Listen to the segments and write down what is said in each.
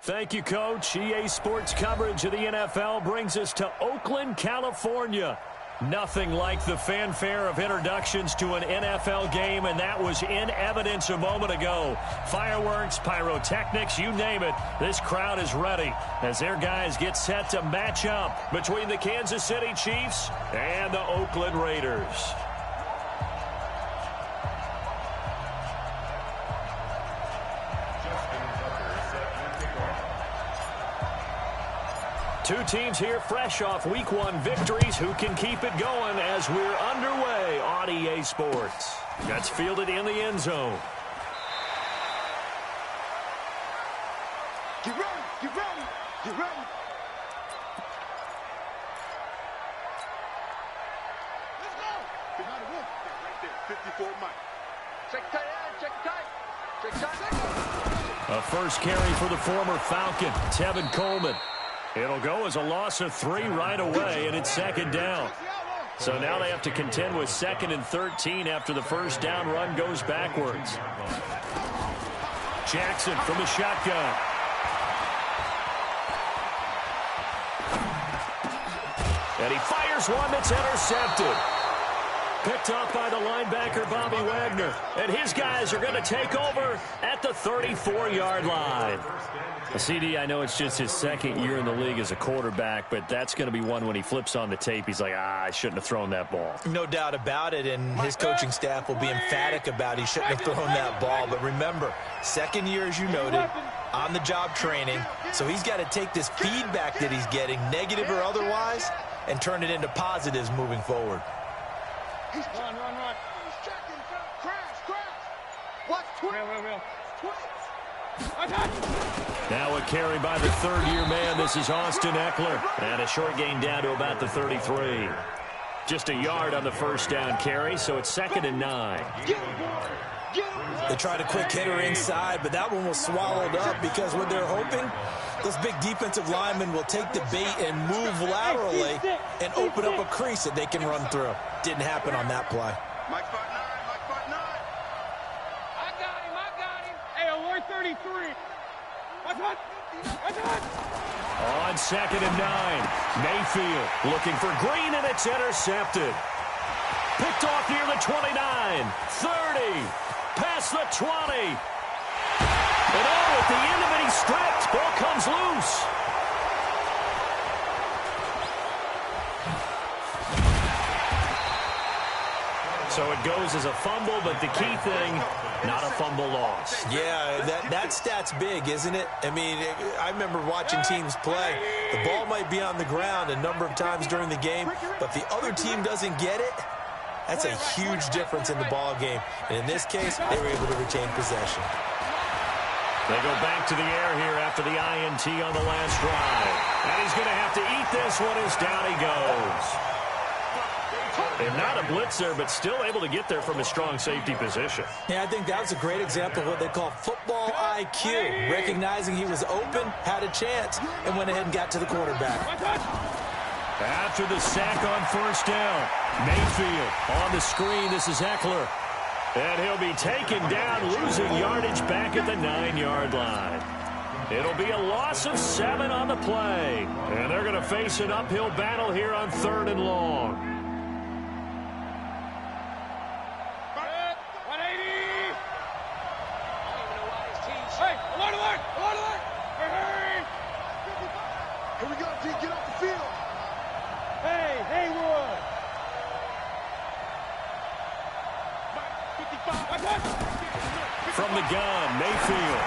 Thank you, Coach. EA Sports coverage of the NFL brings us to Oakland, California. Nothing like the fanfare of introductions to an NFL game, and that was in evidence a moment ago. Fireworks, pyrotechnics, you name it. This crowd is ready as their guys get set to match up between the Kansas City Chiefs and the Oakland Raiders. Two teams here fresh off Week 1 victories. Who can keep it going as we're underway on EA Sports? That's fielded in the end zone. Get ready, get ready, get ready. Let's go. Behind the roof. Right there, 54 Mike. Check tight end, check tight. Check tight. A first carry for the former Falcon, Tevin Coleman. It'll go as a loss of 3 right away, and it's second down. So now they have to contend with 2nd and 13 after the first down run goes backwards. Jackson from the shotgun. And he fires one that's intercepted. Picked off by the linebacker, Bobby Wagner. And his guys are going to take over at the 34-yard line. CD, I know it's just his 2nd year in the league as a quarterback, but that's going to be one when he flips on the tape. He's like, I shouldn't have thrown that ball. No doubt about it, and his coaching staff will be emphatic about he shouldn't have thrown that ball. But remember, 2nd year, as you noted, on-the-job training. So he's got to take this feedback that he's getting, negative or otherwise, and turn it into positives moving forward. Run. He's checking. Crash. Watch. Real. Now a carry by the 3rd-year man. This is Austin Eckler. And a short gain down to about the 33. Just a yard on the first down carry, so it's 2nd and 9. They tried a quick hitter inside, but that one was swallowed up because what they're hoping, those big defensive linemen will take the bait and move laterally and open up a crease that they can run through. Didn't happen on that play. Mike 5'9". I got him. Hey, alert 33. Watch. On 2nd and 9, Mayfield looking for Green, and it's intercepted. Picked off near the 29, 30, past the 20. And at the end of it, he's stripped. Ball comes loose. So it goes as a fumble, but the key thing, not a fumble loss. Yeah, that stat's big, isn't it? I mean, I remember watching teams play. The ball might be on the ground a number of times during the game, but the other team doesn't get it. That's a huge difference in the ball game. And in this case, they were able to retain possession. They go back to the air here after the INT on the last drive. And he's going to have to eat this one as down he goes. And not a blitzer, but still able to get there from a strong safety position. Yeah, I think that was a great example of what they call football IQ. Recognizing he was open, had a chance, and went ahead and got to the quarterback. After the sack on first down, Mayfield on the screen. This is Eckler. And he'll be taken down, losing yardage back at the 9-yard line. It'll be a loss of 7 on the play. And they're going to face an uphill battle here on 3rd and long. Here we go, D. Get off the field. Hey, Haywood. From the gun, Mayfield.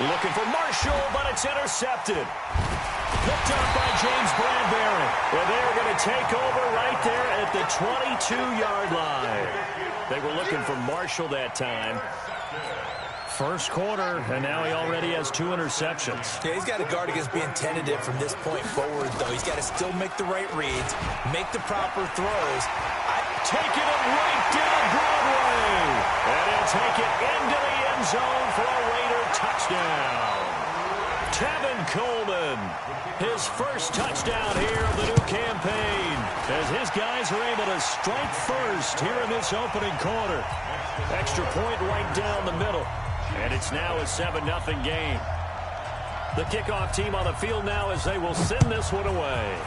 Looking for Marshall, but it's intercepted. Picked up by James Bradbury. And they're going to take over right there at the 22-yard line. They were looking for Marshall that time. First quarter, and now he already has 2 interceptions. Yeah, he's got to guard against being tentative from this point forward, though. He's got to still make the right reads, make the proper throws. Taking it right down Broadway. And he'll take it into the end zone for a Raider touchdown. Tevin Coleman, his first touchdown here of the new campaign, as his guys are able to strike first here in this opening quarter. Extra point right down the middle. And it's now a 7-0 game. The kickoff team on the field now as they will send this one away.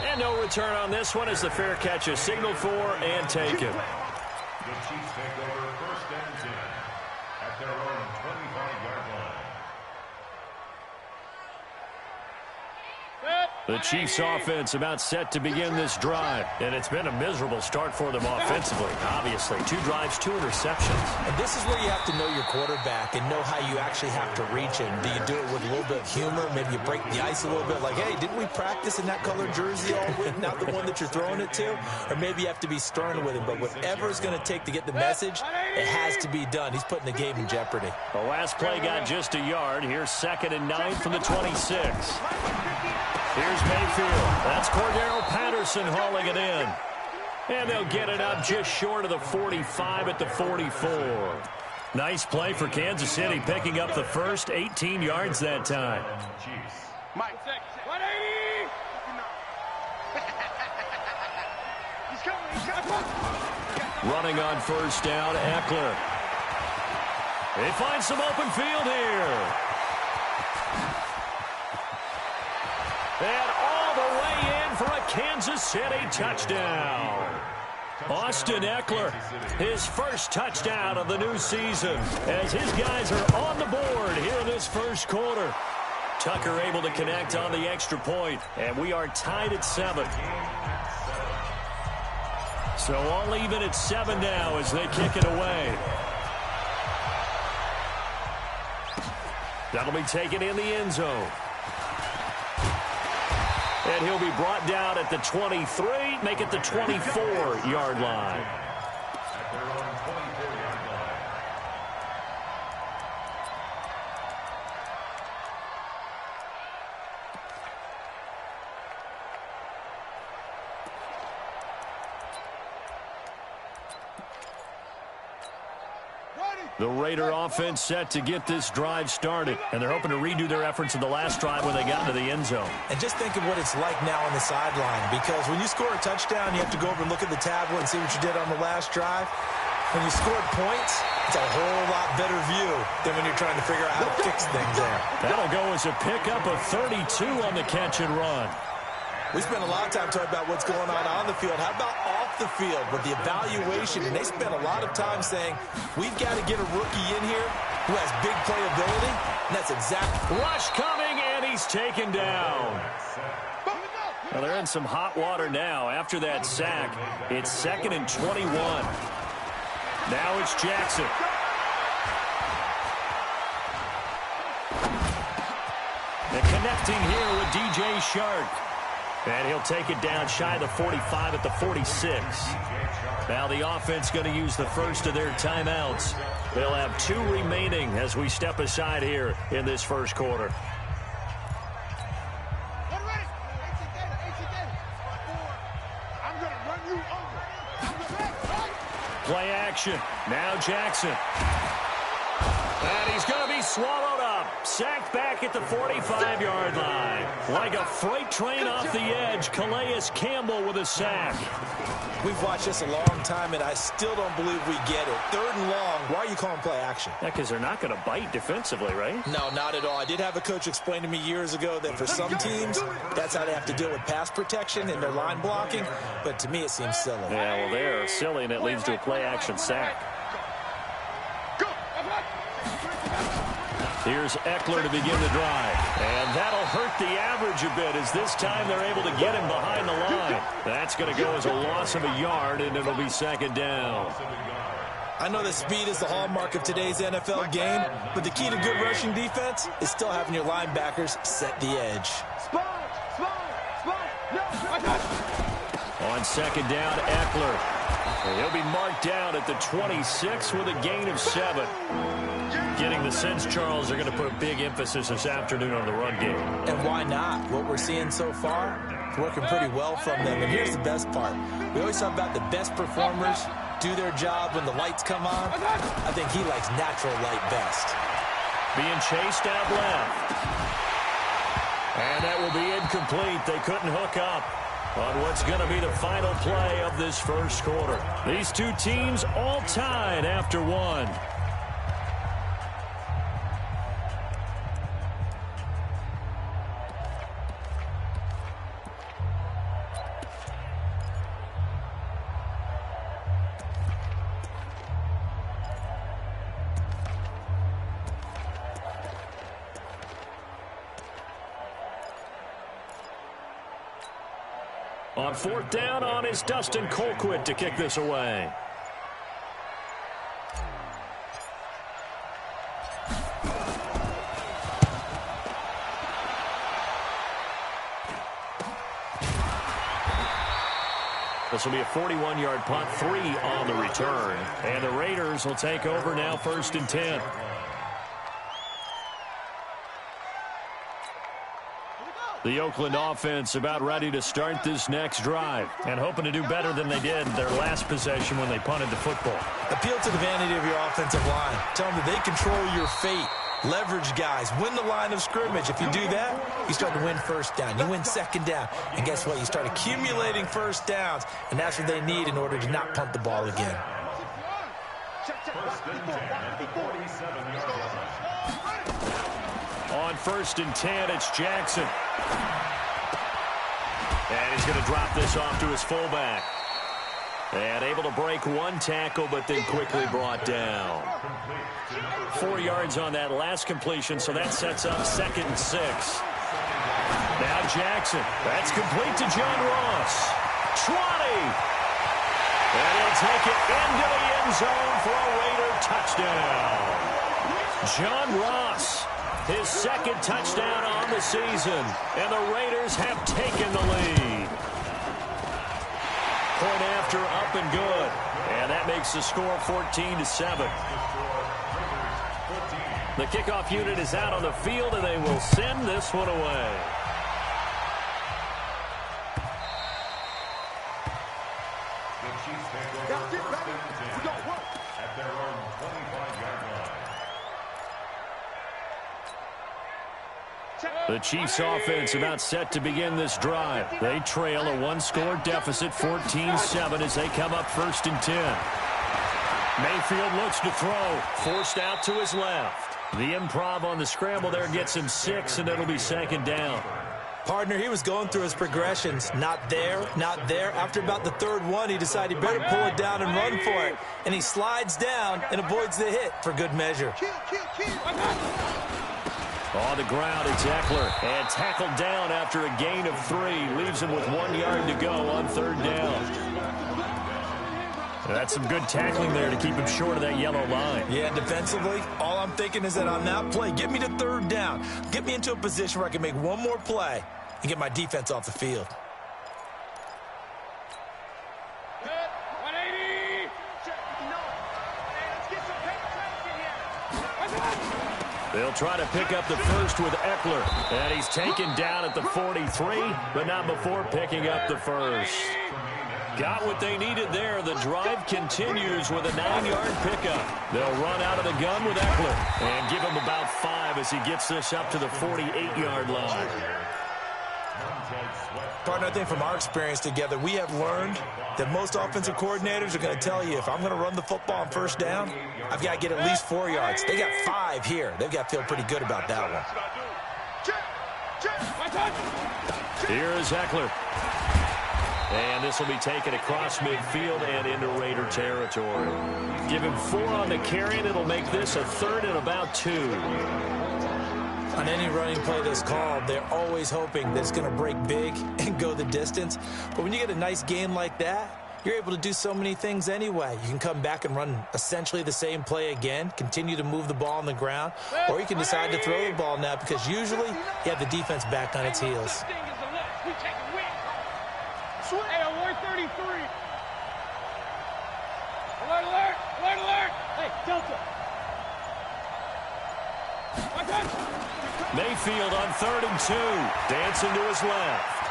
And no return on this one as the fair catch is signaled for and taken. The Chiefs take over 1st and 10 at their own 25-yard line. The Chiefs offense about set to begin this drive, and it's been a miserable start for them offensively. Obviously, 2 drives, 2 interceptions. And this is where you have to know your quarterback and know how you actually have to reach him. Do you do it with a little bit of humor? Maybe you break the ice a little bit, like, hey, didn't we practice in that colored jersey all week, not the one that you're throwing it to? Or maybe you have to be stern with him, but whatever it's going to take to get the message, it has to be done. He's putting the game in jeopardy. The last play got just a yard. Here's 2nd and 9 from the 26. Here's Mayfield. That's Cordero Patterson hauling it in. And they'll get it up just short of the 45 at the 44. Nice play for Kansas City, picking up the first 18 yards that time. Mike. 180! He's coming. Running on 1st down, Eckler. They find some open field here. And all the way in for a Kansas City touchdown. Austin Eckler, his first touchdown of the new season, as his guys are on the board here in this first quarter. Tucker able to connect on the extra point, and we are tied at 7. So all even at 7 now as they kick it away. That'll be taken in the end zone. And he'll be brought down at the 23, make it the 24-yard line. At their own 24-yard line. The Raider offense set to get this drive started, and they're hoping to redo their efforts in the last drive when they got into the end zone. And just think of what it's like now on the sideline, because when you score a touchdown, you have to go over and look at the tablet and see what you did on the last drive. When you scored points, it's a whole lot better view than when you're trying to figure out how to fix things there. That'll go as a pickup of 32 on the catch and run. We spent a lot of time talking about what's going on the field. How about off the field with the evaluation? And they spent a lot of time saying, we've got to get a rookie in here who has big playability. And that's exactly. Rush coming, and he's taken down. Well, they're in some hot water now after that sack. It's 2nd and 21. Now it's Jackson. And connecting here with DJ Shark. And he'll take it down shy of the 45 at the 46. Now the offense going to use the first of their timeouts. They'll have 2 remaining as we step aside here in this first quarter. Play action. Now Jackson. And he's going to be swallowed up. Sacked back at the 45-yard line. Like a freight train off the edge, Calais Campbell with a sack. We've watched this a long time, and I still don't believe we get it. 3rd and long. Why are you calling play action? Yeah, because they're not going to bite defensively, right? No, not at all. I did have a coach explain to me years ago that for some teams, that's how they have to deal with pass protection and their line blocking. But to me, it seems silly. Yeah, well, they're silly, and it leads to a play action sack. Here's Eckler to begin the drive. And that'll hurt the average a bit as this time they're able to get him behind the line. That's going to go as a loss of a yard, and it'll be 2nd down. I know that speed is the hallmark of today's NFL game, but the key to good rushing defense is still having your linebackers set the edge. On 2nd down, Eckler. And he'll be marked down at the 26 with a gain of 7. Getting the sense, Charles, they're going to put a big emphasis this afternoon on the run game. And why not? What we're seeing so far, it's working pretty well from them. And here's the best part. We always talk about the best performers do their job when the lights come on. I think he likes natural light best. Being chased out left. And that will be incomplete. They couldn't hook up on what's going to be the final play of this first quarter. These 2 teams all tied after 1. On fourth down on is Dustin Colquitt to kick this away. This will be a 41-yard punt, 3 on the return. And the Raiders will take over now, 1st and 10. The Oakland offense about ready to start this next drive and hoping to do better than they did their last possession when they punted the football. Appeal to the vanity of your offensive line. Tell them that they control your fate. Leverage guys. Win the line of scrimmage. If you do that, you start to win first down. You win second down. And guess what? You start accumulating first downs. And that's what they need in order to not punt the ball again. On 1st and 10, it's Jackson. And he's going to drop this off to his fullback. And able to break one tackle, but then quickly brought down. 4 yards on that last completion, so that sets up 2nd and 6. Now Jackson. That's complete to John Ross. 20. And he'll take it into the end zone for a Raider touchdown. John Ross, his 2nd touchdown on the season, and the Raiders have taken the lead. Point after, up and good. And that makes the score 14-7. The kickoff unit is out on the field, and they will send this one away. At their own 25-yard line. The Chiefs offense about set to begin this drive. They trail a one-score deficit, 14-7, as they come up 1st and 10. Mayfield looks to throw, forced out to his left. The improv on the scramble there gets him 6, and it'll be 2nd down. Partner, he was going through his progressions. Not there, not there. After about the 3rd one, he decided he better pull it down and run for it. And he slides down and avoids the hit for good measure. On the ground, it's Eckler. And tackled down after a gain of 3. Leaves him with 1 yard to go on 3rd down. That's some good tackling there to keep him short of that yellow line. Yeah, defensively, all I'm thinking is that on that play, get me to 3rd down. Get me into a position where I can make one more play and get my defense off the field. 180. They'll try to pick up the first with Eckler. And he's taken down at the 43, but not before picking up the first. Got what they needed there. The drive continues with a 9-yard pickup. They'll run out of the gun with Eckler and give him about 5 as he gets this up to the 48-yard line. Partner, I think from our experience together, we have learned that most offensive coordinators are going to tell you, if I'm going to run the football on 1st down, I've got to get at least 4 yards. They got 5 here. They've got to feel pretty good about that one. Here is Eckler. And this will be taken across midfield and into Raider territory. Give him 4 on the carry, and it'll make this a 3rd and about 2. On any running play that's called, they're always hoping that it's going to break big and go the distance. But when you get a nice game like that, you're able to do so many things anyway. You can come back and run essentially the same play again, continue to move the ball on the ground, or you can decide to throw the ball now because usually you have the defense back on its heels. Hey, alert 33. Alert, alert, alert, alert. Hey, Delta. Mayfield on 3rd and 2. Dancing to his left.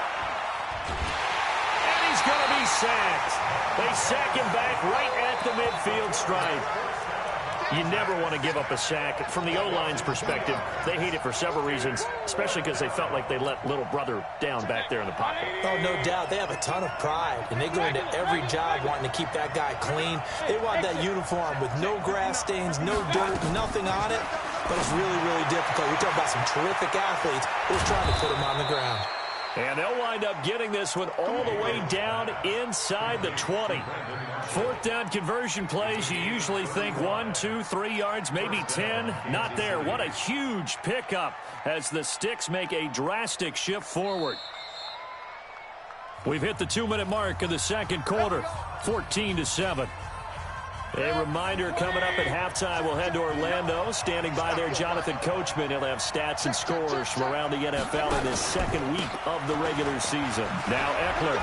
And he's going to be sacked. They sack him back right at the midfield stripe. You never want to give up a sack. From the O-line's perspective, they hate it for several reasons, especially because they felt like they let little brother down back there in the pocket. Oh, no doubt. They have a ton of pride, and they go into every job wanting to keep that guy clean. They want that uniform with no grass stains, no dirt, nothing on it. But it's really, really difficult. We're talking about some terrific athletes who are trying to put him on the ground. And they'll wind up getting this one all the way down inside the 20. 4th down conversion plays, you usually think 1, 2, 3 yards, maybe 10. Not there. What a huge pickup as the Sticks make a drastic shift forward. We've hit the 2-minute mark of the second quarter, 14-7. A reminder coming up at halftime, we'll head to Orlando. Standing by there, Jonathan Coachman. He'll have stats and scores from around the NFL in this second week of the regular season. Now Eckler.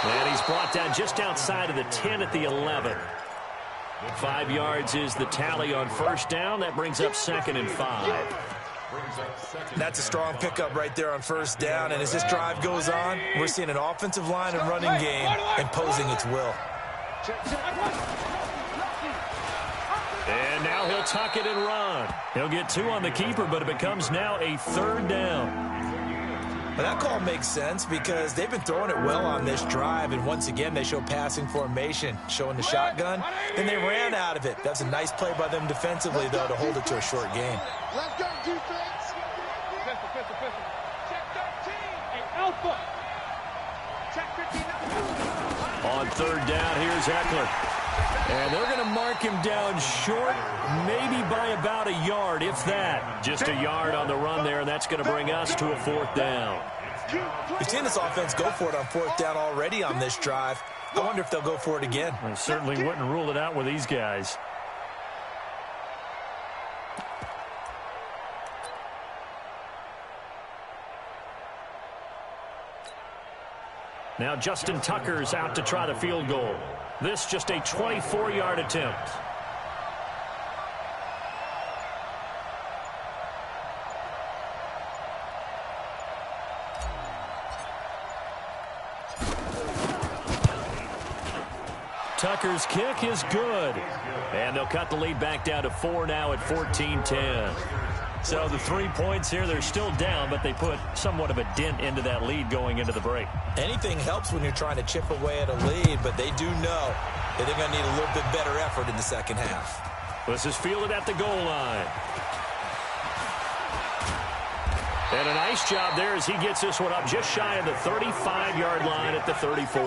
And he's brought down just outside of the 10 at the 11. 5 yards is the tally on first down. That brings up 2nd and 5. That's a strong pickup right there on first down. And as this drive goes on, we're seeing an offensive line and running game imposing its will. And now he'll tuck it and run. He'll get 2 on the keeper, but it becomes now a 3rd down. But that call makes sense because they've been throwing it well on this drive, and once again they show passing formation, showing the shotgun, and they ran out of it. That's a nice play by them defensively, though, to hold it to a short game. Let's go, defense. Pistol. Check 13. Hey, Alpha. Check 59. On 3rd down, here's Eckler. And they're going to mark him down short, maybe by about a yard, if that. Just a yard on the run there, and that's going to bring us to a 4th down. We've seen this offense go for it on 4th down already on this drive. I wonder if they'll go for it again. I certainly wouldn't rule it out with these guys. Now Justin Tucker's out to try the field goal. This just a 24-yard attempt. Tucker's kick is good. And they'll cut the lead back down to 4 now at 14-10. So the 3 points here, they're still down, but they put somewhat of a dent into that lead going into the break. Anything helps when you're trying to chip away at a lead, but they do know that they're going to need a little bit better effort in the second half. This is fielded at the goal line. And a nice job there as he gets this one up just shy of the 35-yard line at the 34.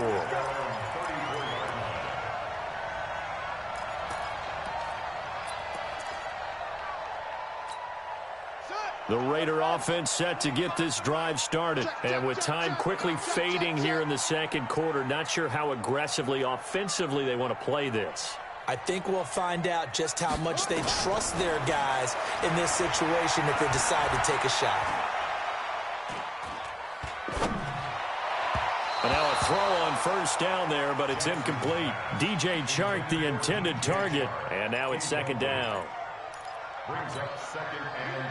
The Raider offense set to get this drive started. And with time quickly fading here in the second quarter, not sure how aggressively, offensively they want to play this. I think we'll find out just how much they trust their guys in this situation if they decide to take a shot. And now a throw on first down there, but it's incomplete. DJ Chark, the intended target. And now it's 2nd down.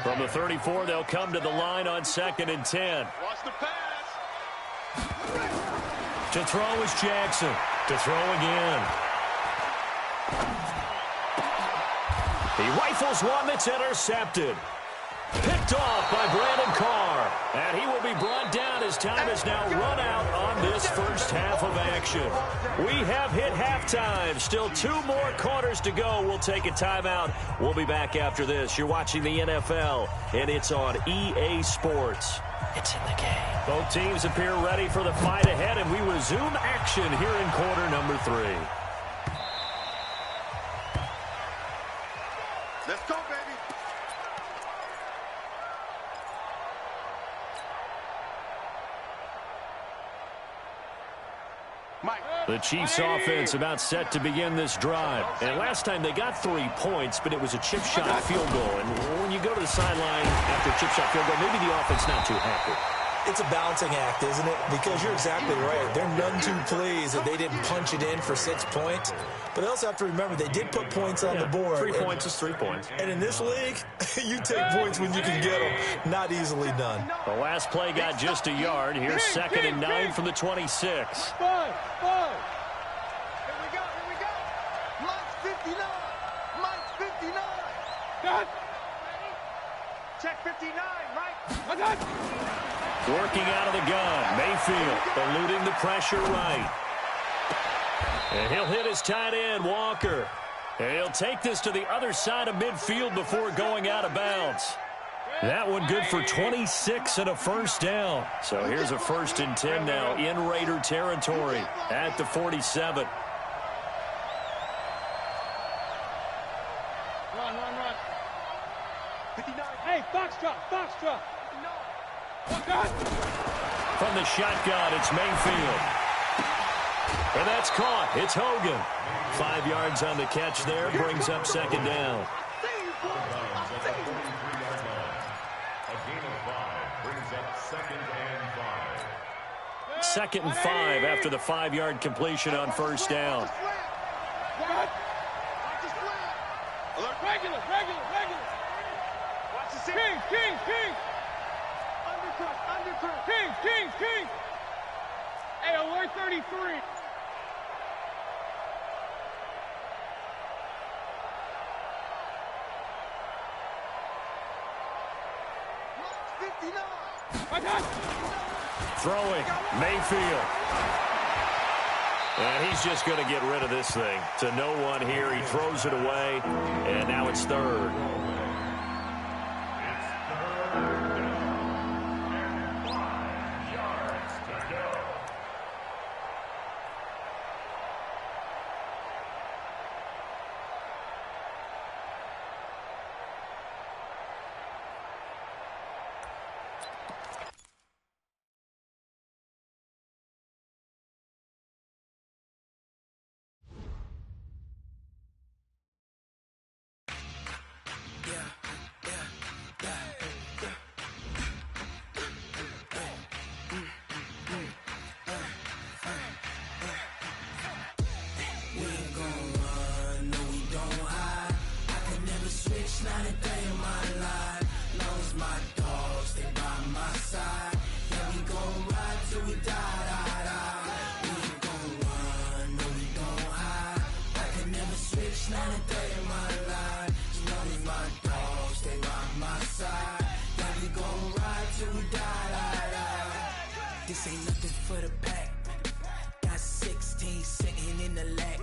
From the 34, they'll come to the line on 2nd and 10. Watch the pass. To throw is Jackson. To throw again. He rifles one that's intercepted. Picked off by Brandon Carr. And he will be brought down as time has now run out on this first half of action. We have hit halftime. Still 2 more quarters to go. We'll take a timeout. We'll be back after this. You're watching the NFL, and it's on EA Sports. It's in the game. Both teams appear ready for the fight ahead, and we resume action here in quarter number 3. Let's go, baby. The Chiefs offense about set to begin this drive. And last time they got 3 points, but it was a chip shot field goal. And when you go to the sideline after a chip shot field goal, maybe the offense not too happy. It's a balancing act, isn't it? Because you're exactly right. They're none too pleased that they didn't punch it in for 6 points. But they also have to remember they did put points on the board. 3 points is 3 points. And in this league, you take points when you can get them. Not easily done. The last play got just a yard. Here's 2nd and 9 from the 26. Five. Here we go. Mike's 59. Mike's 59. Got. Check 59, Mike. I got. Working out of the gun. Mayfield eluding the pressure right. And he'll hit his tight end, Walker. And he'll take this to the other side of midfield before going out of bounds. That one good for 26 and a first down. So here's a 1st and 10 now in Raider territory at the 47. Run. 59. Hey, Foxtrot. No. Oh, God. From the shotgun, it's Mayfield. And that's caught. It's Hogan. 5 yards on the catch there. Brings up second down. Second and 5 after the 5-yard completion on first down. Regular. Watch the King. Undercut. King. Hey, alert 33. Throwing, Mayfield. And he's just going to get rid of this thing. To no one here. He throws it away, and now it's third. This ain't nothing for the pack. Got 16 sitting in the lap.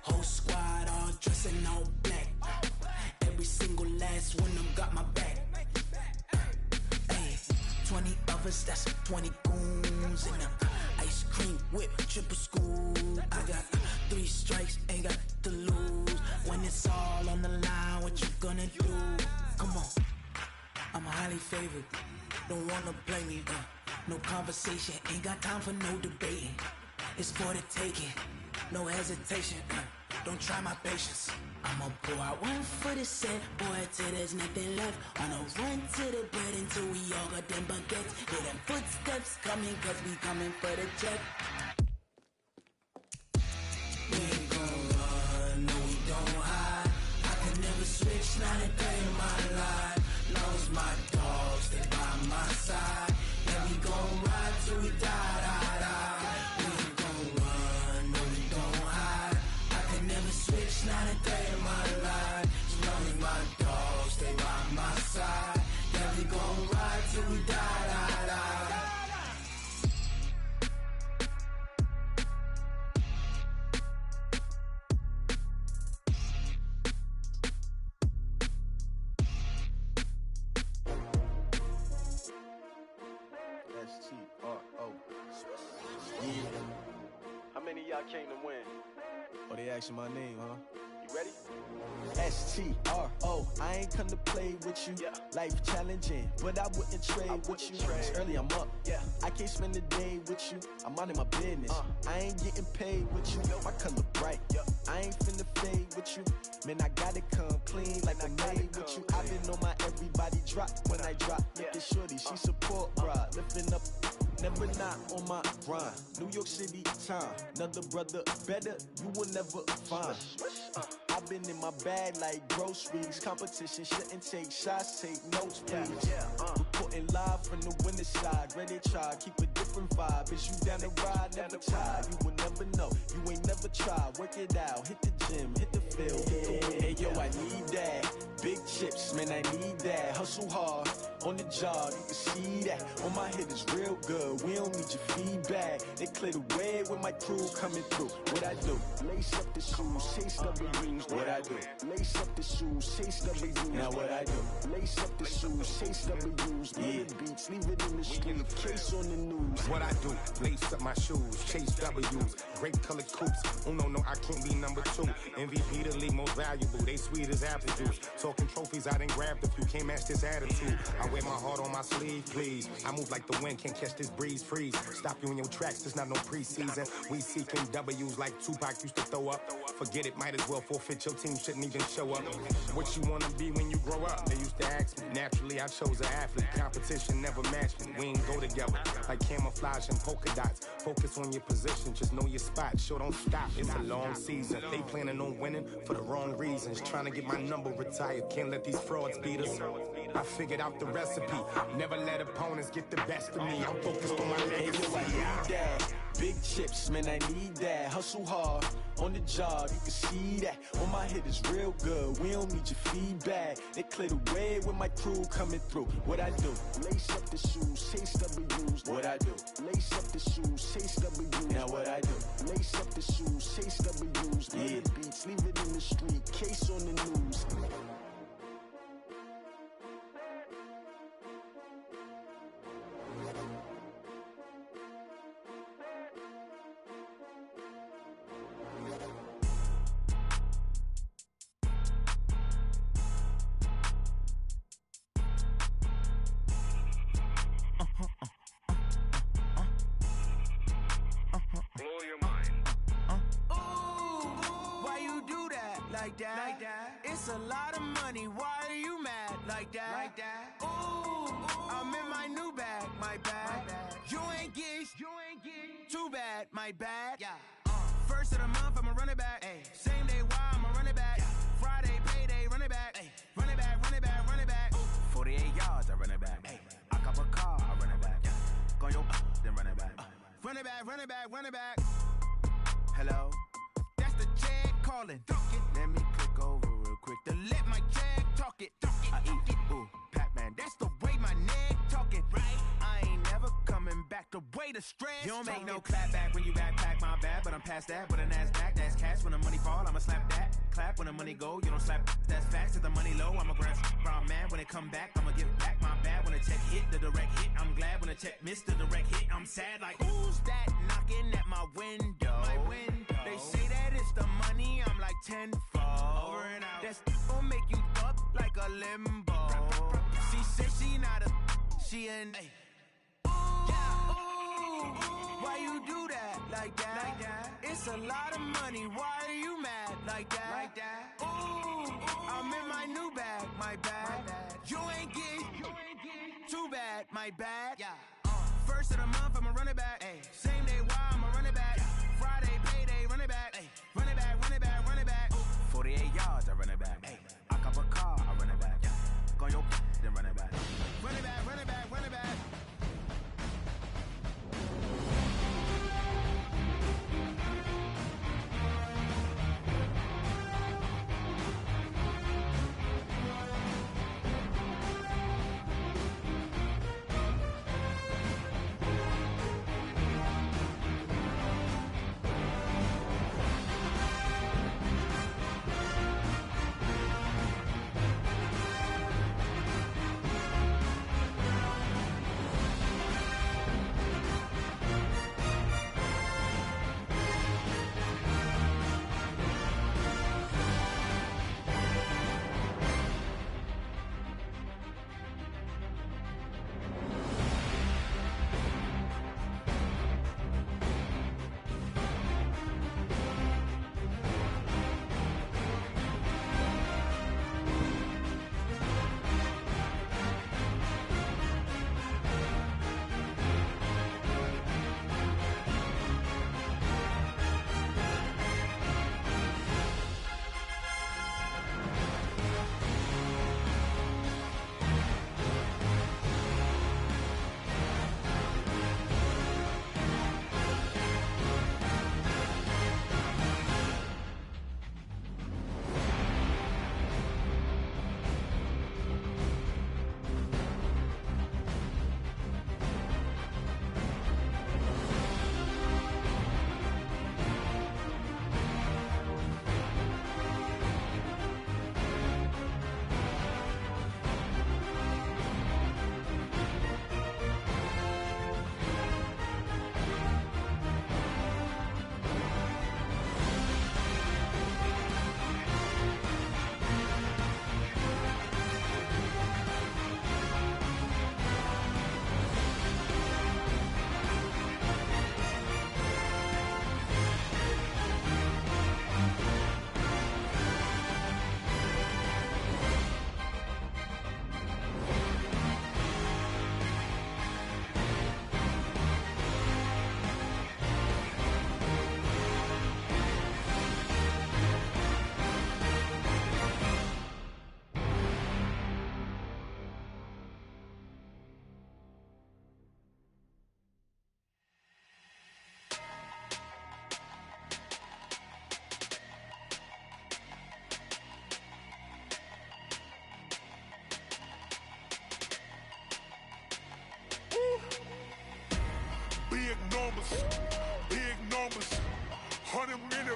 Whole squad all dressing all black. Every single last one of them got my back. Hey, 20 of us, that's 20 goons in the ice cream whip, triple scoop. I got 3 strikes, ain't got to lose. When it's all on the line, what you gonna do? Come on, I'm highly favored. Don't wanna play me, no conversation, ain't got time for no debating. It's for the taking, no hesitation. Don't try my patience. I'ma pour out one for the set, boy, till there's nothing left. On a run to the bread until we all got them baguettes. Hear them footsteps coming, cause we coming for the check. We ain't gon' run, no we don't hide. I can never switch, not a day in my life. Long as my dogs stay by my side. Yeah, we gon' ride till we die. We ain't gon' run, no we don't hide. I can never switch, not a day in my life. As long as my dogs stay by my side. Yeah, we gon' ride till we die. S-T-R-O. Yeah. How many of y'all came to win? Oh, they asking my name, huh? You ready? S-T-R-O. I ain't come to play with you. Yeah. Life challenging, but I wouldn't trade with you. It's early, I'm up. Yeah. I can't spend the day with you. I'm minding my business. I ain't getting paid with you. My color bright. I ain't finna fade with you. Man, I gotta come clean like I'm made with you. I've been on my everybody drop when I drop. Look at shorty, she support, bruh. Lifting up, never not on my grind. New York City time, another brother better, you will never find. I've been in my bag like groceries. Competition shouldn't take shots, take notes, please. Reporting live from the winner's side. Ready to try, keep a different vibe. Is you down the ride, never tired. You will never know, you ain't never tried. Work it out, hit the gym, hit the field, hit the wind. Hey yo, I need that. Big chips, man, I need that. Hustle hard, on the job, you can see that. On my hit is real good, we don't need your feedback. They clear the way with my crew coming through. What I do? Lace up the shoes, chase double rings. What I do? Lace up the shoes, chase double U's. Now what I do? Lace up the shoes, chase double U's. Yeah, beats, leave it in the street, case on the news. What I do, lace up my shoes, chase W's, great colored coops. Uno, no, I can't be number 2. MVP, the league most valuable, they sweet as apple juice. Talking trophies, I done grabbed a few, can't match this attitude. I wear my heart on my sleeve, please. I move like the wind, can't catch this breeze, freeze. Stop you in your tracks, there's not no preseason. We seeking W's like Tupac used to throw up. Forget it, might as well forfeit, your team shouldn't even show up. What you wanna be when you grow up? They used to ask me. Naturally, I chose an athlete. Competition never matched me. We ain't go together like camouflage and polka dots. Focus on your position, just know your spot. Sure, don't stop, it's a long season. They planning on winning for the wrong reasons. Trying to get my number retired, can't let these frauds beat us. I figured out the recipe. Never let opponents get the best of me. I'm focused on my legacy. Big chips, man, I need that. Hustle hard on the job, you can see that. On my head is real good, we don't need your feedback. They clear the way with my crew coming through. What I do? Lace up the shoes, chase W's. What I do? Lace up the shoes, chase W's. Now what I do? Lace up the shoes, chase W's. Yeah, beats, leave it in the street, case on the news. It's a lot of money, why are you mad like that? Ooh, I'm in my new bag, my bad. You ain't get too bad, my bad. First of the month, I'ma run it back. Same day, why I'ma run it back. Friday, payday, run it back. Run it back, run it back, run it back. 48 yards, I run it back. I cop a car, I run it back. Go your then run it back. Run it back, run it back, run it back. Hello? That's the jag calling. Let me click over real quick to let my jag talk it. I eat it, ooh, Pac-Man. That's the way my neck talking. Right? I ain't never coming back the way the stress. You don't make no clap back when you backpack, my bad, but I'm past that. With a NASDAQ, that's cash. When the money fall, I'ma slap that. Clap when the money go, you don't slap. That's facts. If the money low, I'ma grab brown man. When it come back, I'ma give back my bad. When the check hit, the direct hit. I'm glad when the check missed the direct hit. I'm sad like, who's that knocking at my window? My window. They say that it's the money, I'm like tenfold. Over and out. That's gon' make you up like a limbo. She said she not a, she an. Why you do that like that? It's a lot of money, why are you mad like that? Ooh, I'm in my new bag, my bad. You ain't get too bad, my bad. First of the month, I'ma run it back. Same day, why I'ma run it back. Friday, payday, run it back. Run it back, run it back, run it back. 48 yards, I run it back. I cop a car, I run it back. Go your then run it back. Run it back, run it back, run it back.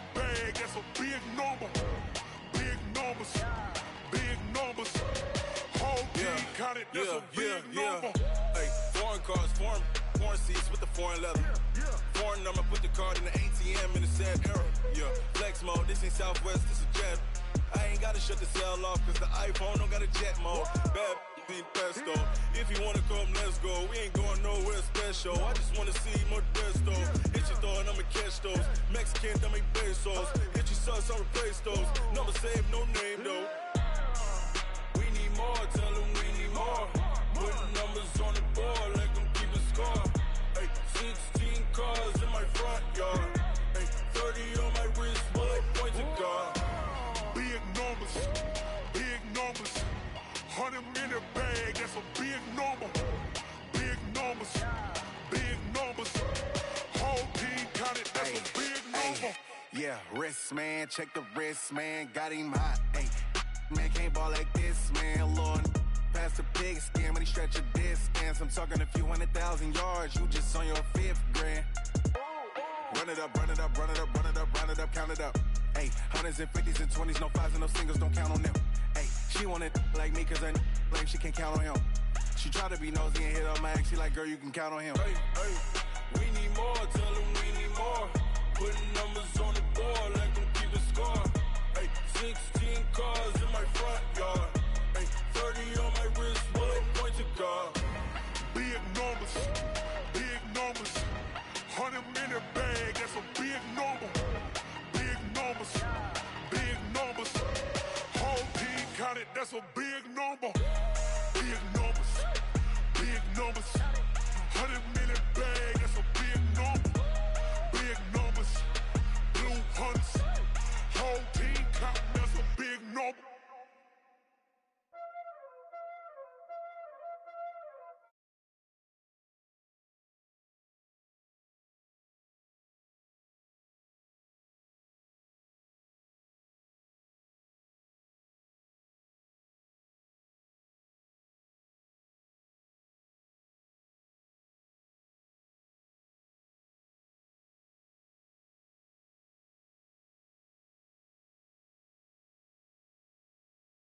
the bag, that's a big number. Big numbers, big numbers. Whole team counted, that's a big number. Hey, foreign cars, foreign seats with the foreign leather. Foreign number, put the card in the ATM in the sad era. Yeah, flex mode, this ain't Southwest, this a jet. I ain't gotta shut the cell off, cause the iPhone don't got a jet mode. Bad being pesto. If you wanna come, let's go. We ain't going nowhere special. I just wanna see Modesto. Hit your thought, I'ma catch those. Mexican, dame pesos. Hit your sus, I'll replace those. Number saved, no name though. We need more, tell them we need more. Putting numbers on the board, like them keep a score. Hey, 16 cars in my front yard. Hey, 30 on my wrist, while I point to God. Big numbers, big numbers. 100 in the bag, that's a big number. Big numbers, big numbers. Whole team counted, that's a big number. Yeah, wrist man, check the wrist man, got him hot. Ay, man can't ball like this, man. Lord, past the pig skin, but he stretch a distance. I'm talking a few 100,000 yards, you just on your 5th grand. Run it up, run it up, run it up, run it up, run it up, count it up. Ay, 100s and 50s and 20s, no 5s and no singles, don't count on them. Ay, she want it like me, cause her like she can't count on him. She try to be nosy and hit on my ex, she like, girl, you can count on him. Hey, hey, we need more, tell them we need more. Putting numbers on the board, like them keep a score. Hey, 16 cars in my front yard. Hey, 30 on my wrist, while I point to God. Big numbers, big numbers. 100 in the bag, that's a big number. Big numbers, big numbers. Whole team counted, that's a big number. Big numbers, big numbers.